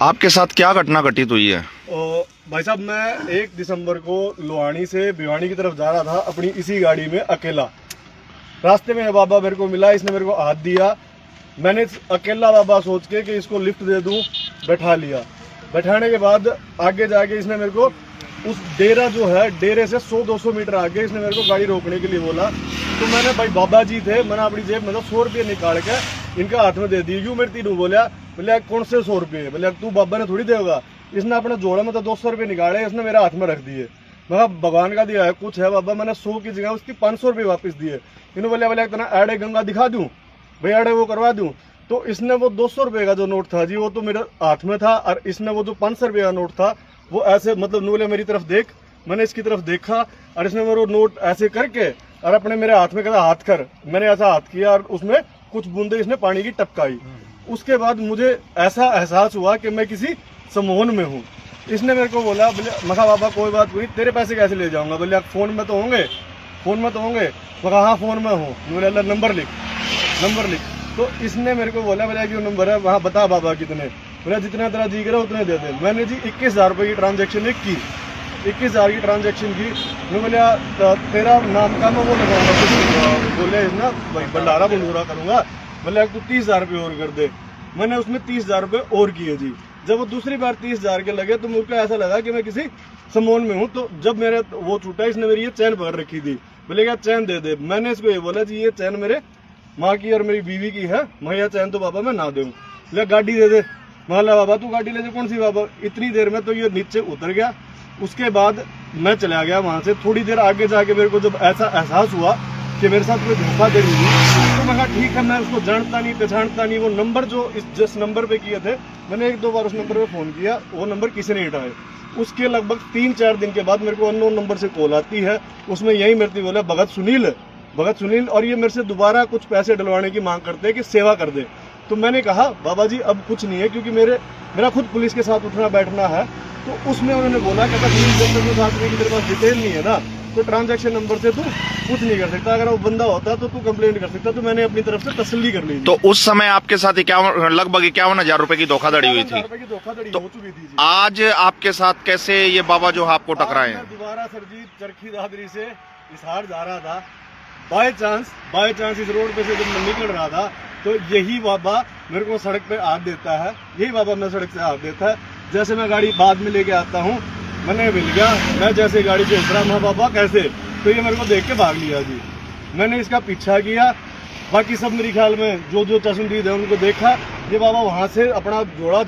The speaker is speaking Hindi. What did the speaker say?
आपके साथ क्या घटना घटित हुई है? भाई साहब, मैं 1 दिसंबर को लोहानी से भिवानी की तरफ जा रहा था अपनी इसी गाड़ी में अकेला। रास्ते में बाबा मेरे को मिला, इसने मेरे को हाथ दिया। मैंने अकेला बाबा सोच के कि इसको लिफ्ट दे दूं, बैठा लिया। बैठाने के बाद आगे जाके इसने मेरे को उस डेरा जो है, डेरे से 100-200 मीटर आगे इसने मेरे को गाड़ी रोकने के लिए बोला। तो मैंने, भाई बाबा जी थे, मैंने अपनी जेब में 100 रुपये निकाल के इनका हाथ में दे दी। यूँ मेरी तीनों बोलिया, बोले कौन से 100 रुपये? बोले तू बाबा ने थोड़ी देगा। इसने अपने जोड़े में तो 200 रुपये निकाले, इसने मेरे हाथ में रख दिए। मैं भगवान का दिया है, कुछ है बाबा। मैंने 100 की जगह उसकी 500 रुपये वापस दिए। इन्होंने बोले इतना एडे गंगा दिखा दूँ, भाई एडे वो करवा दूँ। तो इसने वो 200 रुपये का जो नोट था जी, वो तो मेरे हाथ में था, और इसने वो जो 500 रुपये का नोट था वो ऐसे, मतलब बोले मेरी तरफ देख। मैंने इसकी तरफ देखा और इसने मेरे नोट ऐसे करके और अपने मेरे हाथ में कहा हाथ कर। मैंने ऐसा हाथ किया और उसमें कुछ बूंदे इसने पानी की टपकाई। उसके बाद मुझे ऐसा एहसास हुआ कि मैं किसी सम्मोहन में हूँ। इसने मेरे को बोला, बोले मखा बाबा कोई बात नहीं, तेरे पैसे कैसे ले जाऊंगा? बोले फोन में तो होंगे, फोन में तो होंगे। मखा हाँ फोन में हूँ। बोले नंबर लिख, नंबर लिख। तो इसने मेरे को बोला, बोला क्यों नंबर है वहाँ बता बाबा कितने? बोला जितना तेरा जी करा उतने दे दे। मैंने जी 21,000 रुपये की ट्रांजेक्शन की, 21,000 की ट्रांजेक्शन की। मैं बोला तेरा नाम का मैं वो लगाऊंगा, बोले ना भाई भंडारा बंडूरा करूंगा। बोले तू 30,000 रुपये और कर दे। मैंने उसमें 30,000 रुपये और किए जी। जब वो दूसरी बार 30,000 के लगे तो मुझको ऐसा लगा कि मैं किसी समोन में हूँ। तो जब मेरे वो छूटा, इसने मेरी ये चैन पकड़ रखी थी। बोले क्या चैन दे दे। मैंने इसको ये बोला जी ये चैन मेरे माँ की और मेरी बीवी की है, मैं यह चैन तो बाबा मैं ना दूँ। बोले गाड़ी दे दे। मान बाबा तू गाड़ी ले दे। कौन सी बाबा? इतनी देर में तो ये नीचे उतर गया। उसके बाद मैं चला गया वहां से। थोड़ी देर आगे जाके मेरे को जब ऐसा एहसास हुआ कि मेरे साथ कोई धोखाधड़ी हुई, तो मैं कहा ठीक है, मैं उसको जानता नहीं पहचानता नहीं। वो नंबर जो जिस नंबर पे किए थे, मैंने 1-2 बार उस नंबर पे फोन किया, वो नंबर किसी ने उठाया। उसके लगभग 3-4 दिन के बाद मेरे को अननोन नंबर से कॉल आती है। उसमें यही मेरे बोला भगत सुनील, और ये मेरे से दोबारा कुछ पैसे डलवाने की मांग करते हैं कि सेवा कर दे। तो मैंने कहा बाबा जी अब कुछ नहीं है, क्योंकि मेरा खुद पुलिस के साथ उठना बैठना है। तो उसमें उन्होंने बोला कि अगर साथ में तेरे पास डिटेल नहीं है ना, तो ट्रांजैक्शन नंबर से तू कुछ नहीं कर सकता। अगर वो बंदा होता तो तू कंप्लेंट कर सकता। तो मैंने अपनी तरफ से तसल्ली कर ली। तो उस समय आपके साथ लगभग 51,000 रुपए की धोखाधड़ी हुई थी। धोखाधड़ी हो चुकी थी। आज आपके साथ कैसे ये बाबा जो आपको टकराए हैं? दोबारा सर जी चरखी दादरी से हिसार जा रहा था। बाय चांस इस रोड पे से जब मैं निकल रहा था, तो यही बाबा मेरे को सड़क पे हाथ देता है। यही बाबा मैं सड़क से हाथ देता है। जैसे मैं गाड़ी बाद में लेके आता हूँ, मैंने मिल गया, मैं जैसे गाड़ी से उतरा, मैं बाबा कैसे? तो ये मेरे को देख के भाग लिया जी। मैंने इसका पीछा किया। बाकी सब मेरे ख्याल में जो चश्मदीद है उनको देखा। ये बाबा वहां से अपना जोड़ा